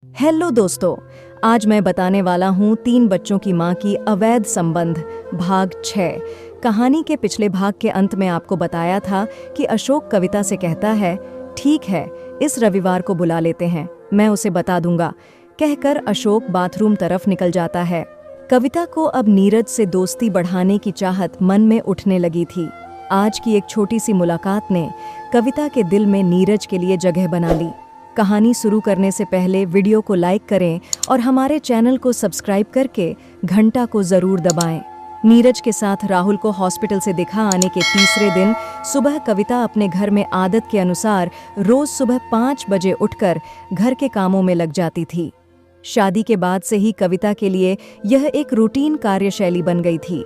Hello दोस्तों, आज मैं बताने वाला हूँ 3 बच्चों की माँ की अवैध संबंध भाग 6। कहानी के पिछले भाग के अंत में आपको बताया था कि अशोक कविता से कहता है, ठीक है, इस रविवार को बुला लेते हैं, मैं उसे बता दूंगा। कहकर अशोक बाथरूम तरफ निकल जाता है। कविता को अब नीरज से दोस्ती बढ़ाने की चाहत मन में उठने लगी थी। आज की एक छोटी सी मुलाकात ने कविता के दिल में नीरज के लिए जगह बना ली। कहानी शुरू करने से पहले वीडियो को लाइक करें और हमारे चैनल को सब्सक्राइब करके घंटा को जरूर दबाएं। नीरज के साथ राहुल को हॉस्पिटल से दिखा आने के तीसरे दिन सुबह कविता अपने घर में आदत के अनुसार रोज सुबह 5 बजे उठकर घर के कामों में लग जाती थी। शादी के बाद से ही कविता के लिए यह एक रूटीन कार्यशैली बन गई थी,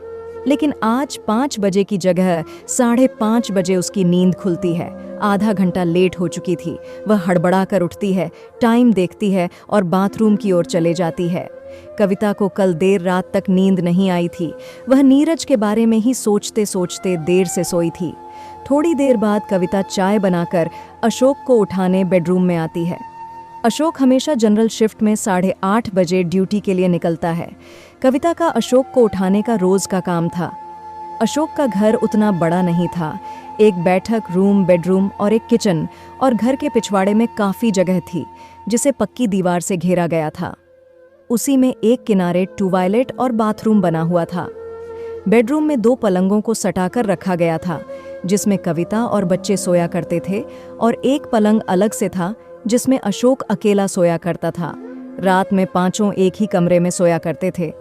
लेकिन आज 5 बजे की जगह 5:30 बजे उसकी नींद खुलती है। आधा घंटा लेट हो चुकी थी। वह हड़बड़ा कर उठती है, टाइम देखती है और बाथरूम की ओर चले जाती है। कविता को कल देर रात तक नींद नहीं आई थी। वह नीरज के बारे में ही सोचते सोचते देर से सोई थी। थोड़ी देर बाद कविता चाय बनाकर अशोक को उठाने बेडरूम में आती है। अशोक हमेशा जनरल शिफ्ट में 8:30 बजे ड्यूटी के लिए निकलता है। कविता का अशोक को उठाने का रोज का काम था। अशोक का घर उतना बड़ा नहीं था। एक बैठक रूम, बेडरूम और एक किचन और घर के पिछवाड़े में काफी जगह थी जिसे पक्की दीवार से घेरा गया था। उसी में एक किनारे टॉयलेट और बाथरूम बना हुआ था। बेडरूम में 2 पलंगों को सटाकर रखा गया था जिसमें कविता और बच्चे सोया करते थे, और एक पलंग अलग से था जिसमें अशोक अकेला सोया करता था। रात में 5 एक ही कमरे में सोया करते थे।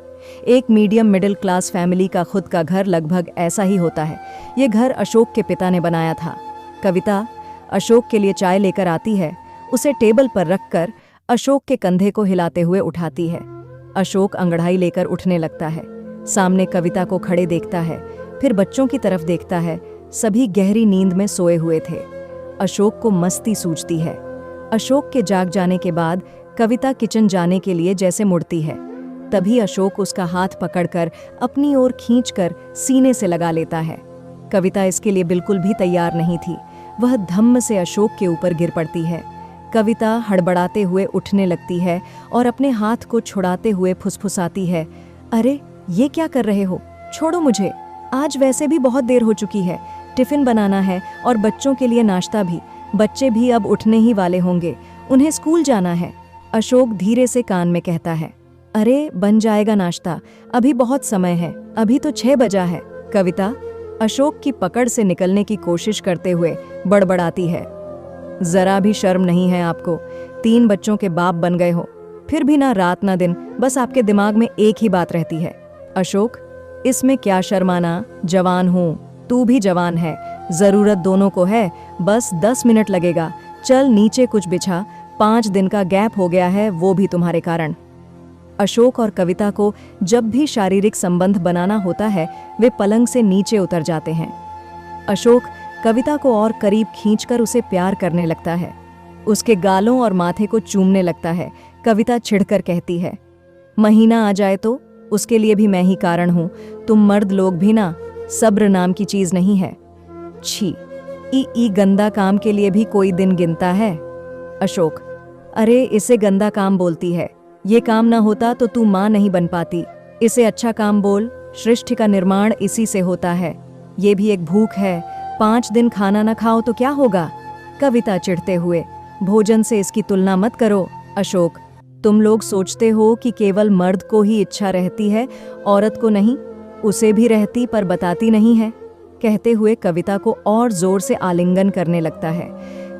एक मीडियम मिडिल क्लास फैमिली का खुद का घर लगभग ऐसा ही होता है। ये घर अशोक के पिता ने बनाया था। कविता अशोक के लिए चाय लेकर आती है। उसे टेबल पर रखकर अशोक के कंधे को हिलाते हुए उठाती है। अशोक अंगड़ाई लेकर उठने लगता है। सामने कविता को खड़े देखता है, फिर बच्चों की तरफ देखता है। सभी गहरी नींद में सोए हुए थे। अशोक को मस्ती सूझती है। अशोक के जाग जाने के बाद कविता किचन जाने के लिए जैसे मुड़ती है, तभी अशोक उसका हाथ पकड़कर अपनी ओर खींचकर सीने से लगा लेता है। कविता इसके लिए बिल्कुल भी तैयार नहीं थी। वह धम्म से अशोक के ऊपर गिर पड़ती है। कविता हड़बड़ाते हुए उठने लगती है और अपने हाथ को छुड़ाते हुए फुसफुसाती है, अरे ये क्या कर रहे हो, छोड़ो मुझे। आज वैसे भी बहुत देर हो चुकी है, टिफिन बनाना है और बच्चों के लिए नाश्ता भी। बच्चे भी अब उठने ही वाले होंगे, उन्हें स्कूल जाना है। अशोक धीरे से कान में कहता है, अरे बन जाएगा नाश्ता, अभी बहुत समय है, अभी तो 6 बजा है। कविता अशोक की पकड़ से निकलने की कोशिश करते हुए बड़बड़ाती है, जरा भी शर्म नहीं है आपको? 3 बच्चों के बाप बन गए हो, फिर भी ना रात ना दिन बस आपके दिमाग में एक ही बात रहती है। अशोक, इसमें क्या शर्माना, जवान हूँ, तू भी जवान है, जरूरत दोनों को है, बस 10 मिनट लगेगा। चल नीचे कुछ बिछा, 5 दिन का गैप हो गया है, वो भी तुम्हारे कारण। अशोक और कविता को जब भी शारीरिक संबंध बनाना होता है वे पलंग से नीचे उतर जाते हैं। अशोक कविता को और करीब खींचकर उसे प्यार करने लगता है। उसके गालों और माथे को चूमने लगता है। कविता चिढ़कर कहती है, महीना आ जाए तो उसके लिए भी मैं ही कारण हूं। तुम मर्द लोग भी ना, सब्र नाम की चीज नहीं है। छी, ई गंदा काम के लिए भी कोई दिन गिनता है। अशोक, अरे इसे गंदा काम बोलती है, ये काम ना होता तो तू माँ नहीं बन पाती। इसे अच्छा काम बोल, सृष्टि का निर्माण इसी से होता है। ये भी एक भूख है, 5 दिन खाना ना खाओ तो क्या होगा? कविता चिढ़ते हुए, भोजन से इसकी तुलना मत करो। अशोक, तुम लोग सोचते हो कि केवल मर्द को ही इच्छा रहती है, औरत को नहीं? उसे भी रहती पर बताती नहीं है। कहते हुए कविता को और जोर से आलिंगन करने लगता है।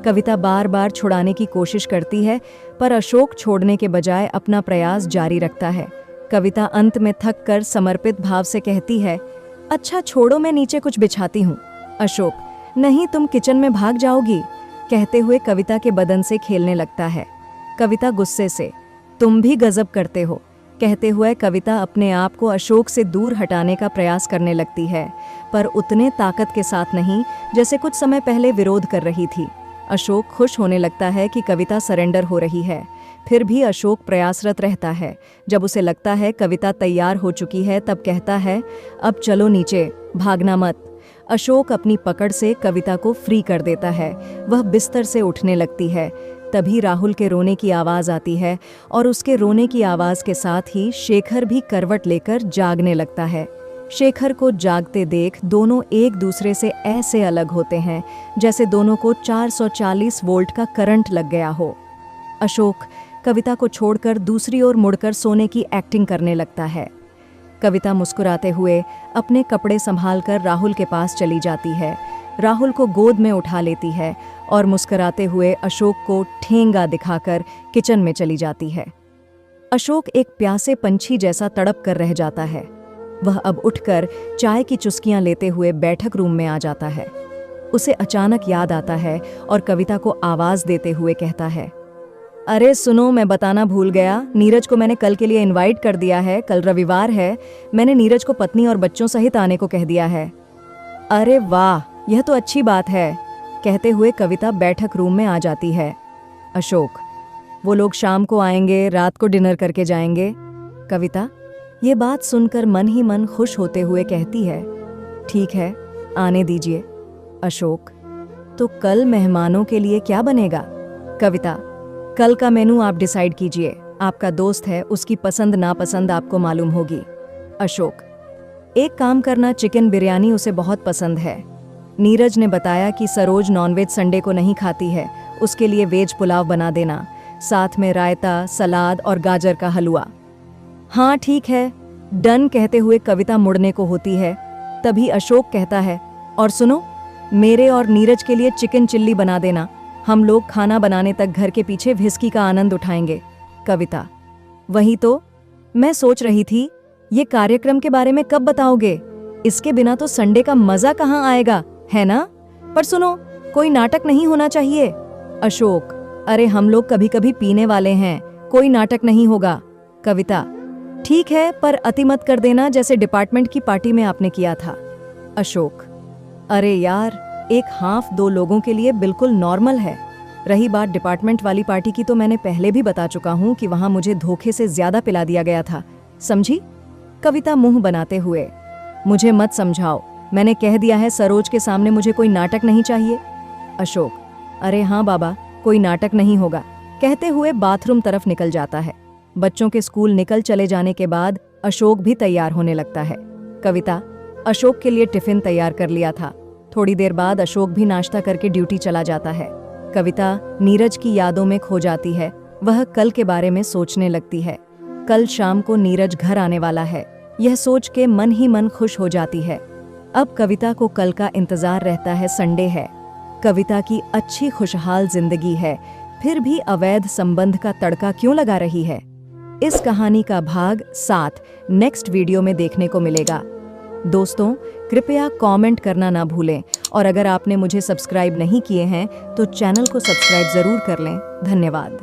कविता बार बार छुड़ाने की कोशिश करती है, पर अशोक छोड़ने के बजाय अपना प्रयास जारी रखता है। कविता अंत में थक कर समर्पित भाव से कहती है, अच्छा छोड़ो, मैं नीचे कुछ बिछाती हूँ। अशोक, नहीं, तुम किचन में भाग जाओगी। कहते हुए कविता के बदन से खेलने लगता है। कविता गुस्से से, तुम भी गजब करते हो। कहते हुए कविता अपने आप को अशोक से दूर हटाने का प्रयास करने लगती है, पर उतने ताकत के साथ नहीं जैसे कुछ समय पहले विरोध कर रही थी। अशोक खुश होने लगता है कि कविता सरेंडर हो रही है, फिर भी अशोक प्रयासरत रहता है। जब उसे लगता है कविता तैयार हो चुकी है तब कहता है, अब चलो नीचे, भागना मत। अशोक अपनी पकड़ से कविता को फ्री कर देता है। वह बिस्तर से उठने लगती है। तभी राहुल के रोने की आवाज़ आती है और उसके रोने की आवाज़ के साथ ही शेखर भी करवट लेकर जागने लगता है। शेखर को जागते देख दोनों एक दूसरे से ऐसे अलग होते हैं जैसे दोनों को 440 वोल्ट का करंट लग गया हो। अशोक कविता को छोड़कर दूसरी ओर मुड़कर सोने की एक्टिंग करने लगता है। कविता मुस्कुराते हुए अपने कपड़े संभालकर राहुल के पास चली जाती है, राहुल को गोद में उठा लेती है और मुस्कुराते हुए अशोक को ठेंगा दिखाकर किचन में चली जाती है। अशोक एक प्यासे पंछी जैसा तड़प कर रह जाता है। वह अब उठकर चाय की चुस्कियां लेते हुए बैठक रूम में आ जाता है। उसे अचानक याद आता है और कविता को आवाज देते हुए कहता है, अरे सुनो, मैं बताना भूल गया, नीरज को मैंने कल के लिए इनवाइट कर दिया है। कल रविवार है, मैंने नीरज को पत्नी और बच्चों सहित आने को कह दिया है। अरे वाह, यह तो अच्छी बात है, कहते हुए कविता बैठक रूम में आ जाती है। अशोक, वो लोग शाम को आएंगे, रात को डिनर करके जाएंगे। कविता ये बात सुनकर मन ही मन खुश होते हुए कहती है, ठीक है, आने दीजिए। अशोक, तो कल मेहमानों के लिए क्या बनेगा? कविता, कल का मेनू आप डिसाइड कीजिए, आपका दोस्त है, उसकी पसंद नापसंद आपको मालूम होगी। अशोक, एक काम करना, चिकन बिरयानी उसे बहुत पसंद है। नीरज ने बताया कि सरोज नॉनवेज संडे को नहीं खाती है, उसके लिए वेज पुलाव बना देना, साथ में रायता, सलाद और गाजर का हलवा। हाँ ठीक है, डन, कहते हुए कविता मुड़ने को होती है। तभी अशोक कहता है, और सुनो, मेरे और नीरज के लिए चिकन चिल्ली बना देना, हम लोग खाना बनाने तक घर के पीछे व्हिस्की का आनंद उठाएंगे। कविता, वही तो मैं सोच रही थी, ये कार्यक्रम के बारे में कब बताओगे? इसके बिना तो संडे का मजा कहाँ आएगा, है ना? पर सुनो, कोई नाटक नहीं होना चाहिए। अशोक, अरे हम लोग कभी कभी पीने वाले हैं, कोई नाटक नहीं होगा। कविता, ठीक है, पर अति मत कर देना जैसे डिपार्टमेंट की पार्टी में आपने किया था। अशोक, अरे यार, एक हाफ 2 लोगों के लिए बिल्कुल नॉर्मल है। रही बात डिपार्टमेंट वाली पार्टी की, तो मैंने पहले भी बता चुका हूँ कि वहां मुझे धोखे से ज्यादा पिला दिया गया था, समझी? कविता मुंह बनाते हुए, मुझे मत समझाओ, मैंने कह दिया है सरोज के सामने मुझे कोई नाटक नहीं चाहिए। अशोक, अरे हाँ बाबा, कोई नाटक नहीं होगा, कहते हुए बाथरूम तरफ निकल जाता है। बच्चों के स्कूल निकल चले जाने के बाद अशोक भी तैयार होने लगता है। कविता, अशोक के लिए टिफिन तैयार कर लिया था। थोड़ी देर बाद अशोक भी नाश्ता करके ड्यूटी चला जाता है। कविता नीरज की यादों में खो जाती है। वह कल के बारे में सोचने लगती है। कल शाम को नीरज घर आने वाला है, यह सोच के मन ही मन खुश हो जाती है। अब कविता को कल का इंतजार रहता है, संडे है। कविता की अच्छी खुशहाल जिंदगी है, फिर भी अवैध संबंध का तड़का क्यों लगा रही है? इस कहानी का भाग 7 नेक्स्ट वीडियो में देखने को मिलेगा। दोस्तों, कृपया कमेंट करना ना भूलें और अगर आपने मुझे सब्सक्राइब नहीं किए हैं तो चैनल को सब्सक्राइब जरूर कर लें। धन्यवाद।